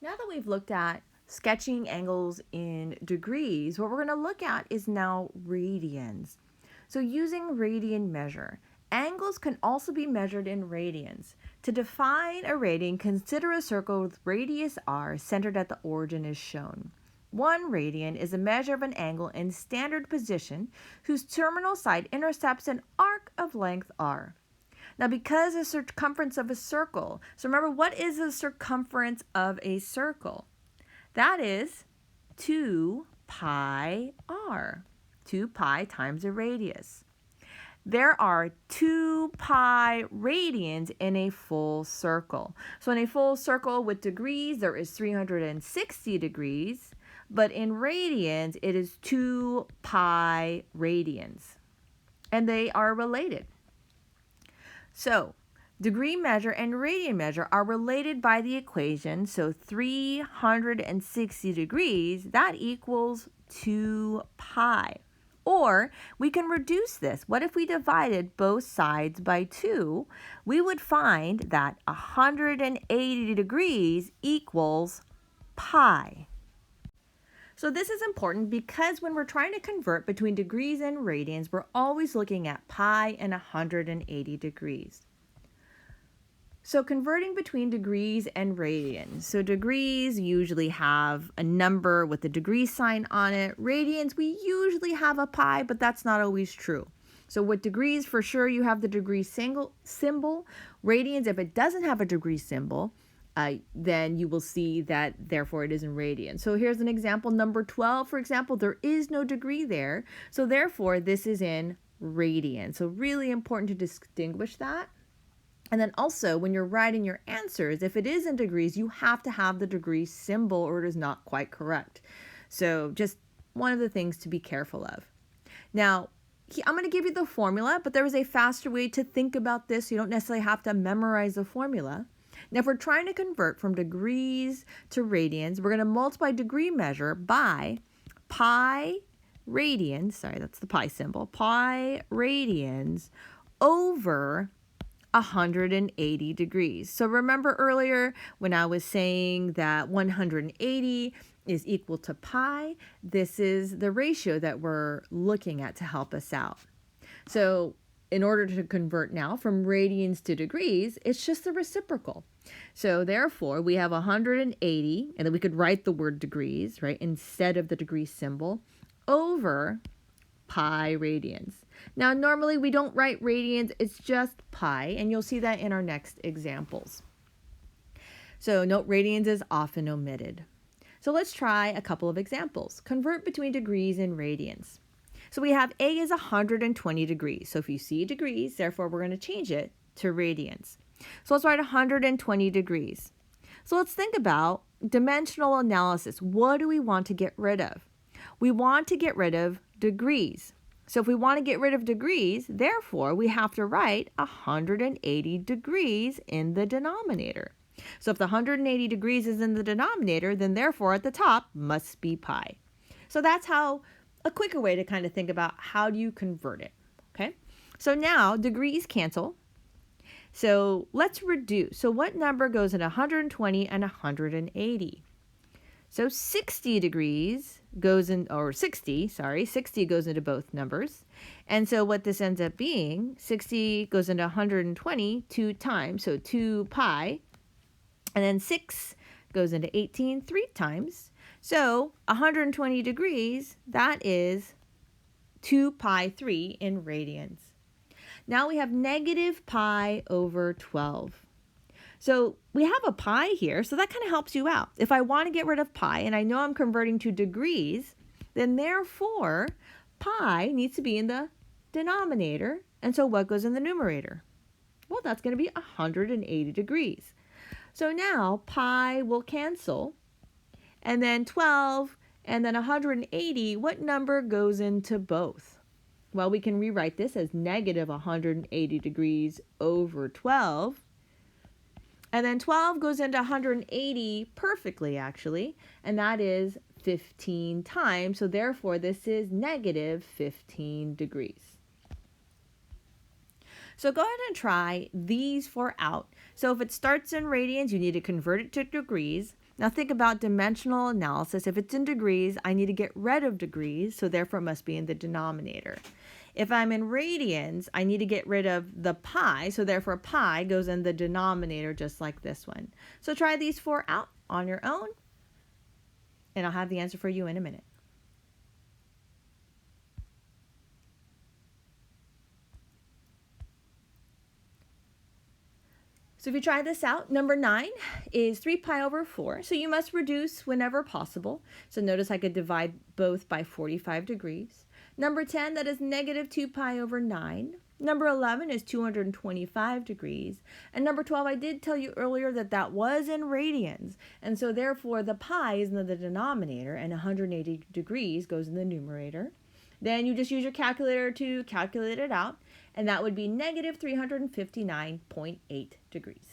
Now that we've looked at sketching angles in degrees, what we're going to look at is now radians. So using radian measure, angles can also be measured in radians. To define a radian, consider a circle with radius r centered at the origin as shown. 1 radian is a measure of an angle in standard position whose terminal side intercepts an arc of length r. Now, because the circumference of a circle, so remember, what is the circumference of a circle? That is 2 pi r, 2 pi times a radius. There are 2 pi radians in a full circle. So in a full circle with degrees, there is 360 degrees, but in radians, it is 2 pi radians, and they are related. So, degree measure and radian measure are related by the equation. So 360 degrees, that equals 2 pi. Or we can reduce this. What if we divided both sides by 2? We would find that 180 degrees equals pi. So this is important because when we're trying to convert between degrees and radians, we're always looking at pi and 180 degrees. So converting between degrees and radians. So degrees usually have a number with a degree sign on it. Radians, we usually have a pi, but that's not always true. So with degrees, for sure, you have the degree symbol. Radians, if it doesn't have a degree symbol, then you will see that therefore it is in radians. So here's an example, number 12, for example, there is no degree there. So therefore this is in radians. So really important to distinguish that. And then also when you're writing your answers, if it is in degrees, you have to have the degree symbol or it is not quite correct. So just one of the things to be careful of. Now, I'm going to give you the formula, but there is a faster way to think about this. You don't necessarily have to memorize the formula. Now, if we're trying to convert from degrees to radians, we're going to multiply degree measure by pi radians, sorry, that's the pi symbol, pi radians over 180 degrees. So remember earlier when I was saying that 180 is equal to pi, this is the ratio that we're looking at to help us out. So in order to convert now from radians to degrees, it's just the reciprocal. So therefore, we have 180, and then we could write the word degrees, right, instead of the degree symbol, over pi radians. Now, normally we don't write radians, it's just pi, and you'll see that in our next examples. So note radians is often omitted. So let's try a couple of examples. Convert between degrees and radians. So we have A is 120 degrees. So if you see degrees, therefore we're going to change it to radians. So let's write 120 degrees. So let's think about dimensional analysis. What do we want to get rid of? We want to get rid of degrees. So if we want to get rid of degrees, therefore we have to write 180 degrees in the denominator. So if the 180 degrees is in the denominator, then therefore at the top must be pi. So that's how a quicker way to kind of think about how do you convert it, okay? So now degrees cancel. So let's reduce. So what number goes in 120 and 180? So 60 degrees goes in, or 60 goes into both numbers. And so what this ends up being, 60 goes into 120 2 times, so 2 pi. And then 6 goes into 18 3 times. So 120 degrees, that is 2 pi 3 in radians. Now we have negative pi over 12. So we have a pi here, so that kind of helps you out. If I want to get rid of pi, and I know I'm converting to degrees, then therefore pi needs to be in the denominator. And so what goes in the numerator? Well, that's going to be 180 degrees. So now pi will cancel, and then 12, and then 180, what number goes into both? Well, we can rewrite this as negative 180 degrees over 12. And then 12 goes into 180 perfectly, actually, and that is 15 times. So therefore, this is negative 15 degrees. So go ahead and try these 4 out. So if it starts in radians, you need to convert it to degrees. Now think about dimensional analysis. If it's in degrees, I need to get rid of degrees, so therefore it must be in the denominator. If I'm in radians, I need to get rid of the pi, so therefore pi goes in the denominator just like this one. So try these 4 out on your own, and I'll have the answer for you in a minute. So if you try this out, number 9 is 3 pi over 4. So you must reduce whenever possible. So notice I could divide both by 45 degrees. Number 10, that is negative 2 pi over 9. Number 11 is 225 degrees. And number 12, I did tell you earlier that that was in radians. And so therefore the pi is in the denominator and 180 degrees goes in the numerator. Then you just use your calculator to calculate it out, and that would be negative 359.8 degrees.